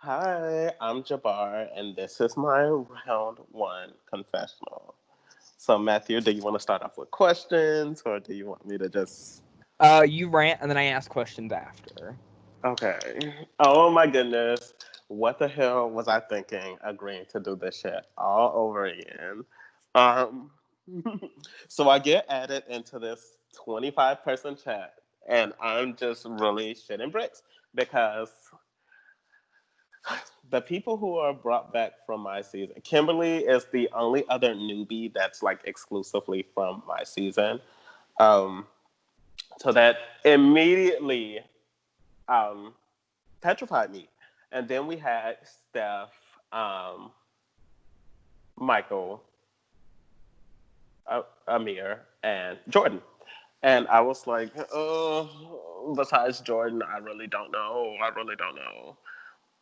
Hi, I'm Jabbar, and this is my round one confessional. So, Matthew, do you want to start off with questions, or do you want me to just? You rant and then I ask questions after. Okay. Oh my goodness, what the hell was I thinking? Agreeing to do this shit all over again. Um. So I get added into this 25-person chat, and I'm just really shitting bricks because the people who are brought back from my season, Kimberly is the only other newbie that's like exclusively from my season. Um, so that immediately um, petrified me. And then we had Steph, um, Michael, Amir, and Jordan. And I was like, oh, besides Jordan, I really don't know. I really don't know.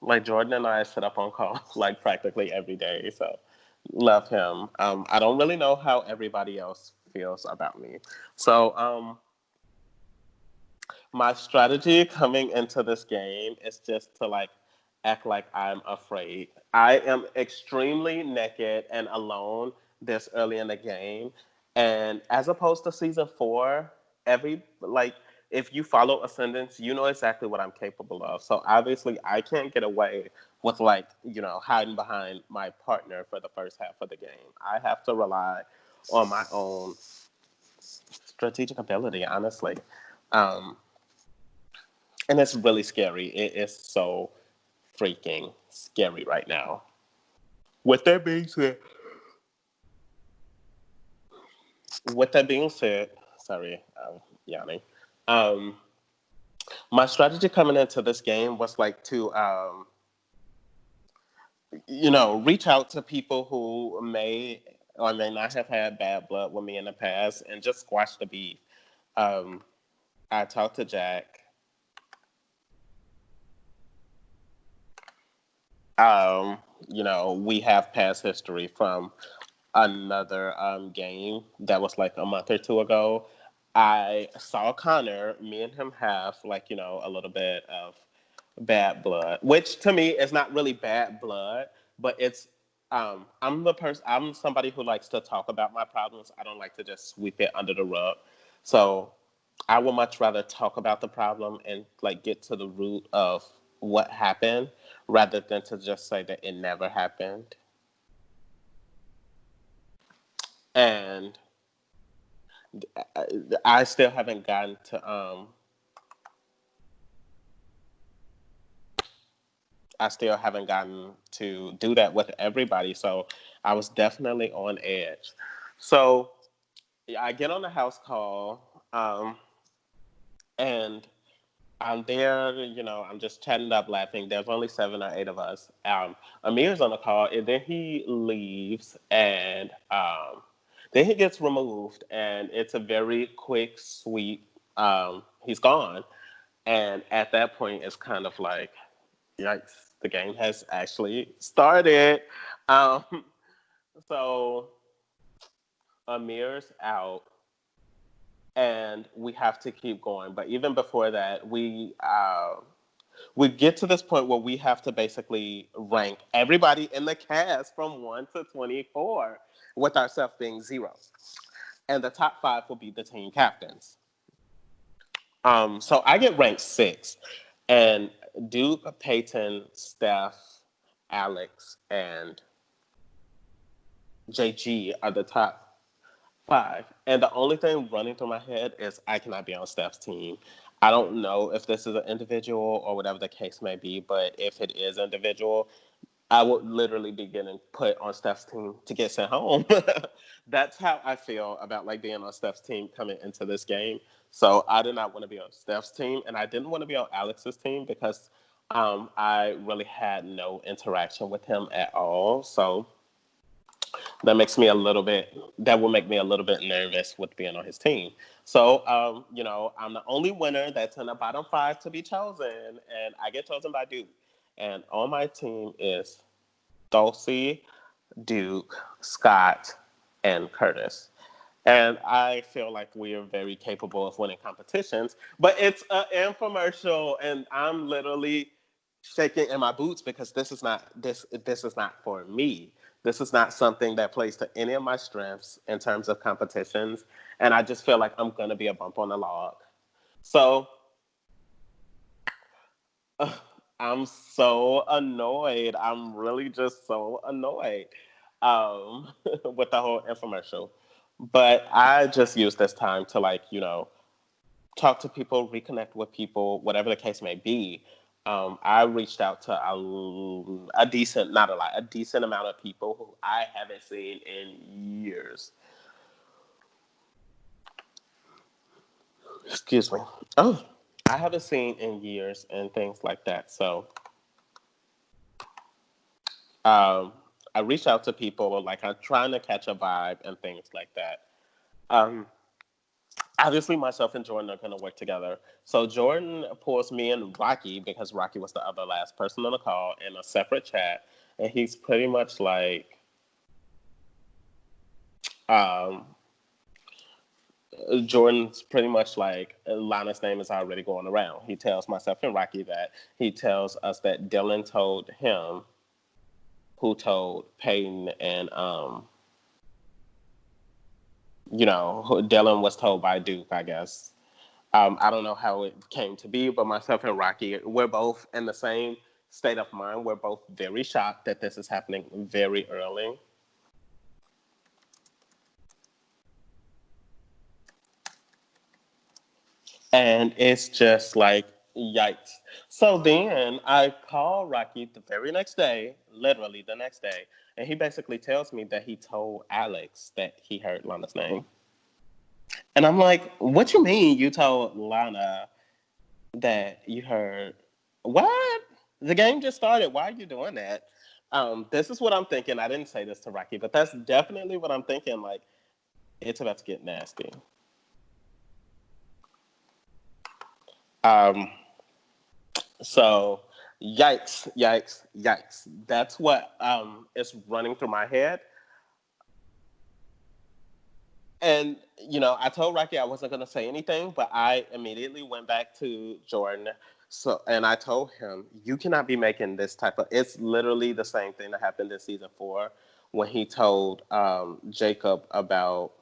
Like Jordan and I sit up on call like practically every day, so love him. I don't really know how everybody else feels about me. So my strategy coming into this game is just to like act like I'm afraid. I am extremely naked and alone this early in the game. And as opposed to season four, every like if you follow Ascendance, you know exactly what I'm capable of. So obviously I can't get away with like, hiding behind my partner for the first half of the game. I have to rely on my own strategic ability, honestly. Um, and it's really scary. It is so freaking scary right now. With that being said, with that being said, sorry, I'm yawning. Um, my strategy coming into this game was like to, reach out to people who may or may not have had bad blood with me in the past and just squash the beef. Um, I talked to Jack. Um, we have past history from another game that was like a month or two ago. I saw Connor. Me and him have like a little bit of bad blood, which to me is not really bad blood, but it's I'm the person. I'm somebody who likes to talk about my problems. I don't like to just sweep it under the rug. So I would much rather talk about the problem and like get to the root of what happened rather than to just say that it never happened. And I still haven't gotten to do that with everybody. So I was definitely on edge. So yeah, I get on the house call, and I'm there, I'm just chatting up, laughing. There's only 7 or 8 of us. Amir's on the call, and then he leaves, and then he gets removed, and it's a very quick, sweet. He's gone, and at that point, it's kind of like, yikes, the game has actually started. Um, so Amir's out, and we have to keep going. But even before that, we get to this point where we have to basically rank everybody in the cast from 1 to 24, with ourselves being 0. And the top 5 will be the team captains. So I get ranked 6, and Duke, Peyton, Steph, Alex, and JG are the top 5. And the only thing running through my head is I cannot be on Steph's team. I don't know if this is an individual or whatever the case may be, but if it is individual, I would literally be getting put on Steph's team to get sent home. That's how I feel about like being on Steph's team coming into this game. So I did not want to be on Steph's team, and I didn't want to be on Alex's team because I really had no interaction with him at all. So that will make me a little bit nervous with being on his team. So I'm the only winner that's in the bottom 5 to be chosen, and I get chosen by Duke. And on my team is Dulcie, Duke, Scott, and Curtis. And I feel like we are very capable of winning competitions, but it's an infomercial, and I'm literally shaking in my boots because this is not for me. This is not something that plays to any of my strengths in terms of competitions, and I just feel like I'm gonna be a bump on the log. So I'm so annoyed. I'm really just so annoyed with the whole infomercial. But I just use this time to, like, talk to people, reconnect with people, whatever the case may be. I reached out to a decent, not a lot, a decent amount of people who I haven't seen in years. Excuse me. Oh, I haven't seen in years and things like that. So um, I reach out to people, like I'm trying to catch a vibe and things like that. Um, Obviously, myself and Jordan are going to work together. So Jordan pulls me and Rocky, because Rocky was the other last person on the call, in a separate chat, and he's pretty much like, um, Jordan's pretty much like, Lana's name is already going around. He tells myself and Rocky that. He tells us that Dylan told him, who told Peyton and Dylan was told by Duke, I guess. I don't know how it came to be, but myself and Rocky, we're both in the same state of mind. We're both very shocked that this is happening very early. And it's just like, yikes. So then I call Rocky the very next day, literally the next day, and he basically tells me that he told Alex that he heard Lana's name. And I'm like, what you mean you told Lana that you heard? What? The game just started. Why are you doing that? This is what I'm thinking. I didn't say this to Rocky, but that's definitely what I'm thinking. Like, it's about to get nasty. Um, so, yikes, yikes, yikes. That's what is running through my head. And, I told Rocky I wasn't going to say anything, but I immediately went back to Jordan. So, and I told him, you cannot be making this type of. It's literally the same thing that happened in season 4 when he told Jacob about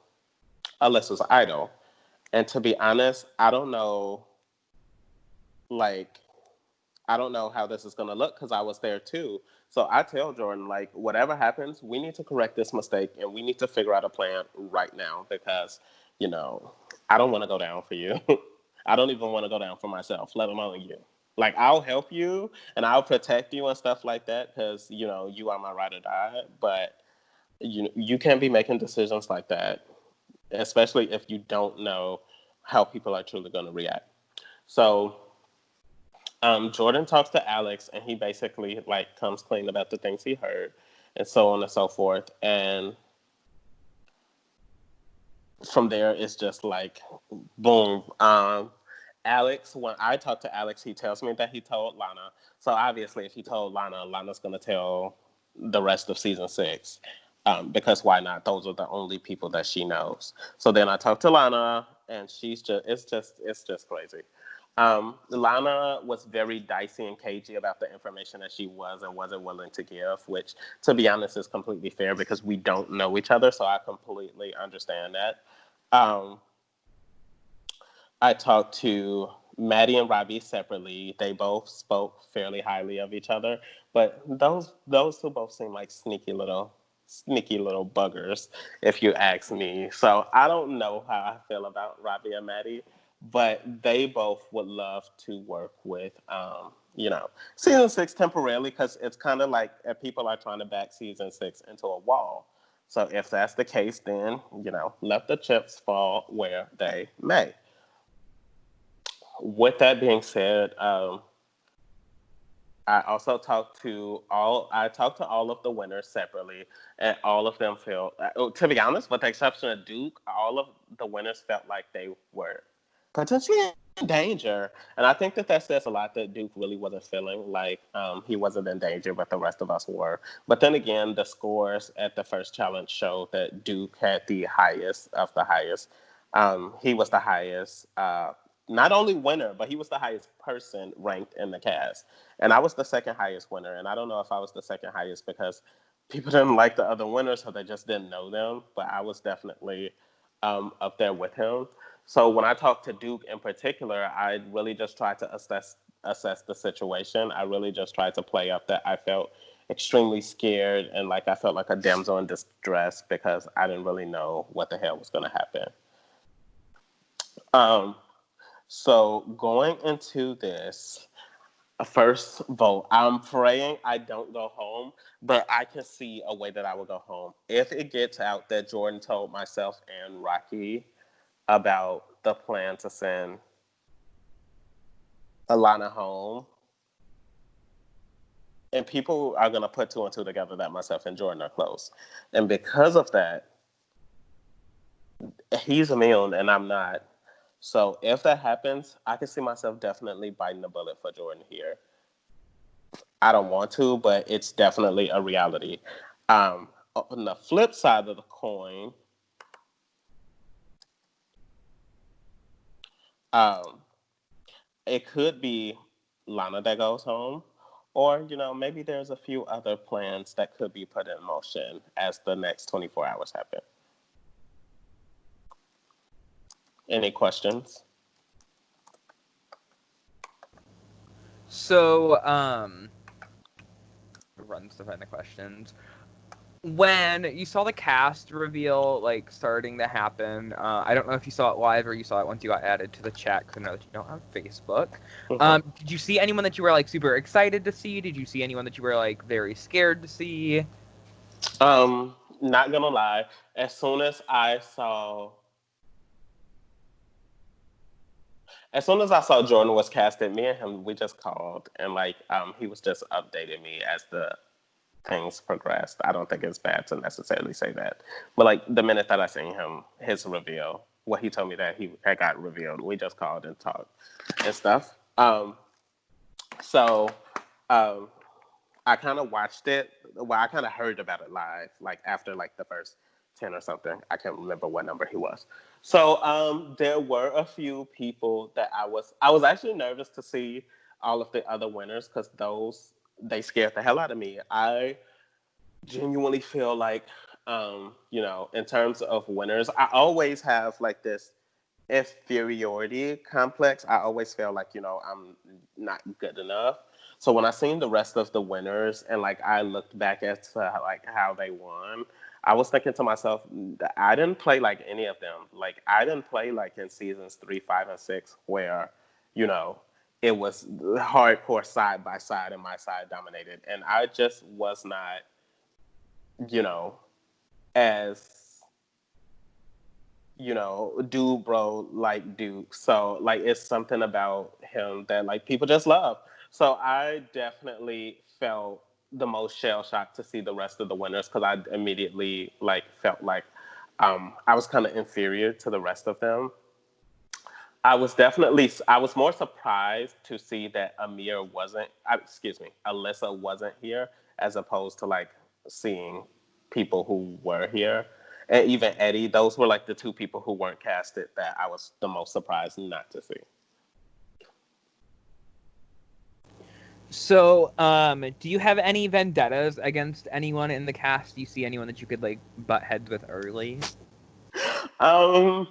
Alyssa's idol. And to be honest, like, I don't know how this is going to look because I was there too. So I tell Jordan, like, whatever happens, we need to correct this mistake and we need to figure out a plan right now because, you know, I don't want to go down for you. I don't even want to go down for myself, let alone you. Like, I'll help you and I'll protect you and stuff like that because, you are my ride or die. But you can't be making decisions like that, especially if you don't know how people are truly going to react. So Jordan talks to Alex, and he basically like comes clean about the things he heard, and so on and so forth. And from there, it's just like boom. Alex, when I talk to Alex, he tells me that he told Lana. So obviously, if he told Lana, Lana's gonna tell the rest of season 6. Because why not? Those are the only people that she knows. So then I talked to Lana, and it's just crazy. Lana was very dicey and cagey about the information that she was and wasn't willing to give, which, to be honest, is completely fair because we don't know each other. So I completely understand that. Um, I talked to Maddie and Robbie separately. They both spoke fairly highly of each other, but those two both seem like sneaky little buggers, if you ask me. So I don't know how I feel about Robbie and Maddie, but they both would love to work with, season 6 temporarily because it's kind of like people are trying to back season 6 into a wall. So if that's the case, then let the chips fall where they may. With that being said, I talked to all of the winners separately, and all of them felt, to be honest, with the exception of Duke, all of the winners felt like they were potentially in danger. And I think that says a lot that Duke really wasn't feeling like he wasn't in danger, but the rest of us were. But then again, the scores at the first challenge showed that Duke had the highest of the highest. He was the highest. not only winner, but he was the highest person ranked in the cast. And I was the second highest winner. And I don't know if I was the second highest because people didn't like the other winners, so they just didn't know them. But I was definitely up there with him. So when I talked to Duke in particular, I really just tried to assess the situation. I really just tried to play up that I felt extremely scared and like I felt like a damsel in distress because I didn't really know what the hell was going to happen. Um, so going into this first vote, I'm praying I don't go home, but I can see a way that I will go home. If it gets out that Jordan told myself and Rocky about the plan to send Alana home, and people are going to put two and two together that myself and Jordan are close. And because of that, he's immune and I'm not. So if that happens, I can see myself definitely biting the bullet for Jordan here. I don't want to, but it's definitely a reality. On the flip side of the coin, um, it could be Lana that goes home, or maybe there's a few other plans that could be put in motion as the next 24 hours happen. Any questions? So, runs to find the questions. When you saw the cast reveal like starting to happen, I don't know if you saw it live or you saw it once you got added to the chat because I know that you don't have Facebook. Mhm. Did you see anyone that you were like super excited to see? Did you see anyone that you were like very scared to see? Not gonna lie. As soon as I saw, as soon as I saw Jordan was casted, me and him we just called and like he was just updating me as the things progressed. I don't think it's bad to necessarily say that, but like the minute that I seen him, his reveal, what he told me that he had got revealed, we just called and talked and stuff. So um, I kind of watched it. Well, I kind of heard about it live, like after like the first 10 or something. I can't remember what number he was. So there were a few people that I was actually nervous to see all of the other winners because those they scared the hell out of me. I genuinely feel like in terms of winners, I always have like this inferiority complex. I always feel like, I'm not good enough. So when I seen the rest of the winners and like I looked back at like how they won, I was thinking to myself, I didn't play like any of them. Like I didn't play like in seasons 3, 5, and 6 where, you know, it was hardcore side by side and my side dominated. And I just was not, you know, as dude bro like Duke. So like it's something about him that like people just love. So I definitely felt the most shell shocked to see the rest of the winners because I immediately like felt like I was kind of inferior to the rest of them. I was more surprised to see that Alyssa wasn't here as opposed to like seeing people who were here. And even Eddie, those were like the two people who weren't casted that I was the most surprised not to see. So, do you have any vendettas against anyone in the cast? Do you see anyone that you could like butt heads with early? Um,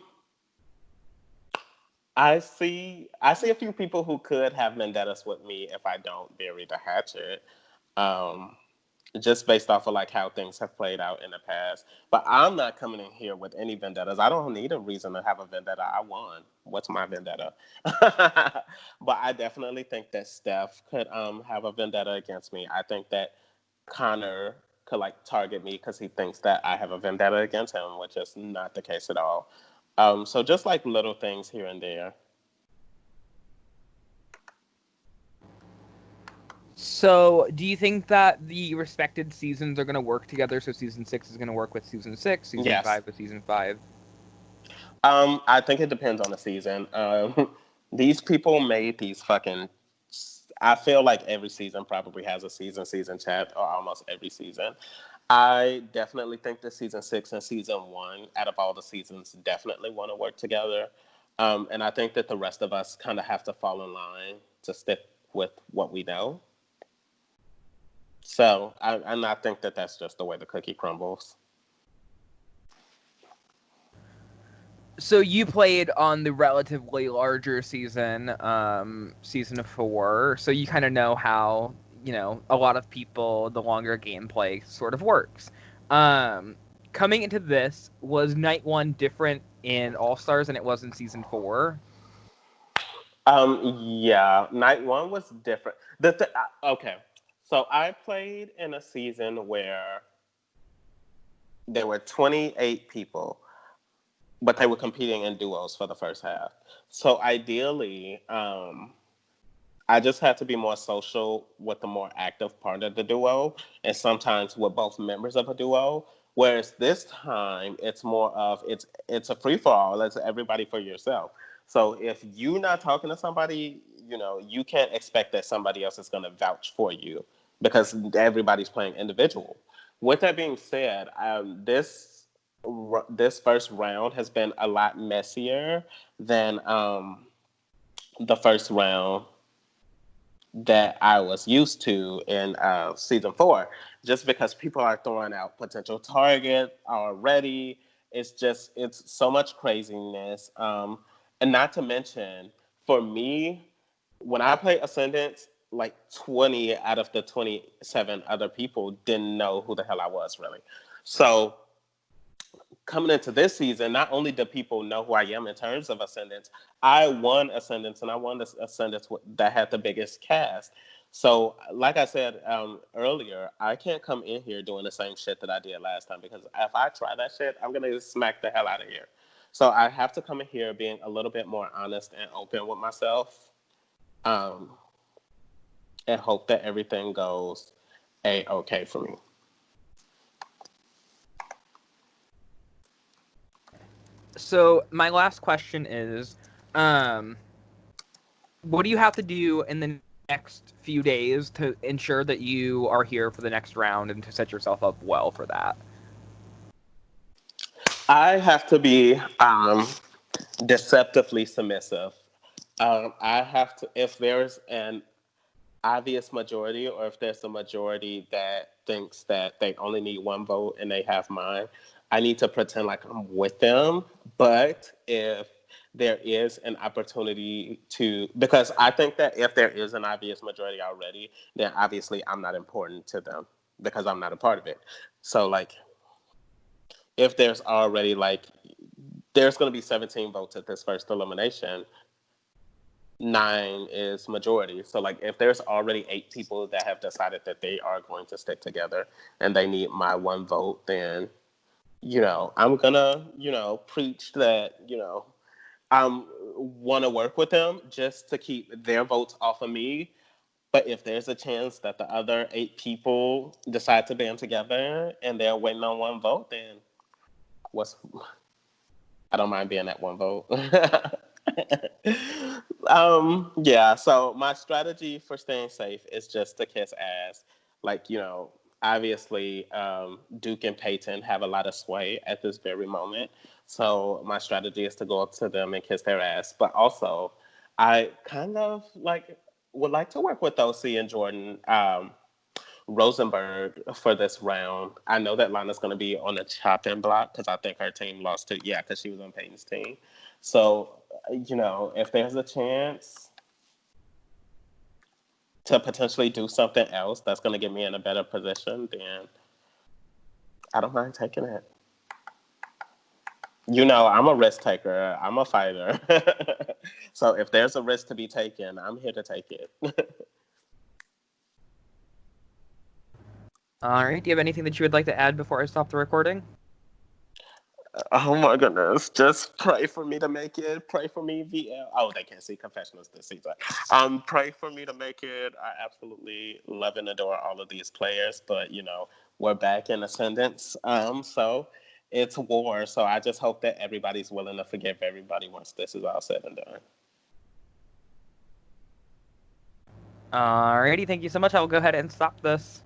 I see a few people who could have vendettas with me if I don't bury the hatchet. Um, just based off of like how things have played out in the past. But I'm not coming in here with any vendettas. I don't need a reason to have a vendetta. I won. What's my vendetta? But I definitely think that Steph could have a vendetta against me. I think that Connor could like target me because he thinks that I have a vendetta against him, which is not the case at all. So just like little things here and there. So, do you think that the respected seasons are going to work together? So, season 6 is going to work with season 6, season Yes. 5 with season 5? I think it depends on the season. These people made these fucking. I feel like every season probably has a season chat, or almost every season. I definitely think that season 6 and season 1, out of all the seasons, definitely want to work together. And I think that the rest of us kind of have to fall in line to stick with what we know. So and I think that that's just the way the cookie crumbles. So you played on the relatively larger season 4. So you kind of know how, a lot of people, the longer gameplay sort of works. Um, Coming into this, was night 1 different in All Stars than it was in season 4? Yeah, night one was different. Okay, so I played in a season where there were 28 people, but they were competing in duos for the first half. So ideally, I just had to be more social with the more active part of the duo, and sometimes with both members of a duo. Whereas this time, it's more of it's a free for all. It's everybody for yourself. So if you're not talking to somebody, you can't expect that somebody else is going to vouch for you because everybody's playing individual. With that being said, this first round has been a lot messier than the first round that I was used to in season 4, just because people are throwing out potential target already. It's so much craziness, and not to mention, for me, when I play Ascendant, like 20 out of the 27 other people didn't know who the hell I was really. So coming into this season, not only do people know who I am in terms of Ascendance, I won Ascendance, and I won this Ascendance that had the biggest cast. So, like I said earlier, I can't come in here doing the same shit that I did last time because if I try that shit, I'm gonna smack the hell out of here. So I have to come in here being a little bit more honest and open with myself, um, and hope that everything goes a okay for me. So my last question is, um, what do you have to do in the next few days to ensure that you are here for the next round and to set yourself up well for that? I have to be deceptively submissive. I have to, if there's an obvious majority or if there's a majority that thinks that they only need one vote and they have mine, I need to pretend like I'm with them. But if there is an opportunity to, because I think that if there is an obvious majority already, then obviously I'm not important to them because I'm not a part of it. So, like, if there's already like, there's going to be 17 votes at this first elimination, 9 is majority. So like if there's already 8 people that have decided that they are going to stick together and they need my one vote, then I'm gonna preach that I want to work with them just to keep their votes off of me. But if there's a chance that the other 8 people decide to band together and they're waiting on one vote, then what's I don't mind being that one vote. Yeah, so my strategy for staying safe is just to kiss ass. Like, obviously, Duke and Peyton have a lot of sway at this very moment. So my strategy is to go up to them and kiss their ass. But also, I kind of like would like to work with OC and Jordan. Rosenberg for this round. I know that Lana's going to be on the chopping block because I think her team lost to, yeah, because she was on Peyton's team. So, if there's a chance to potentially do something else that's going to get me in a better position, then I don't mind taking it. I'm a risk taker. I'm a fighter. So if there's a risk to be taken, I'm here to take it. All right. Do you have anything that you would like to add before I stop the recording? Oh my goodness. Just pray for me to make it. Pray for me, VL. Oh, they can't see Confessionals this season. Pray for me to make it. I absolutely love and adore all of these players, but we're back in ascendance. So it's war. So I just hope that everybody's willing to forgive everybody once this is all said and done. Alrighty, thank you so much. I will go ahead and stop this.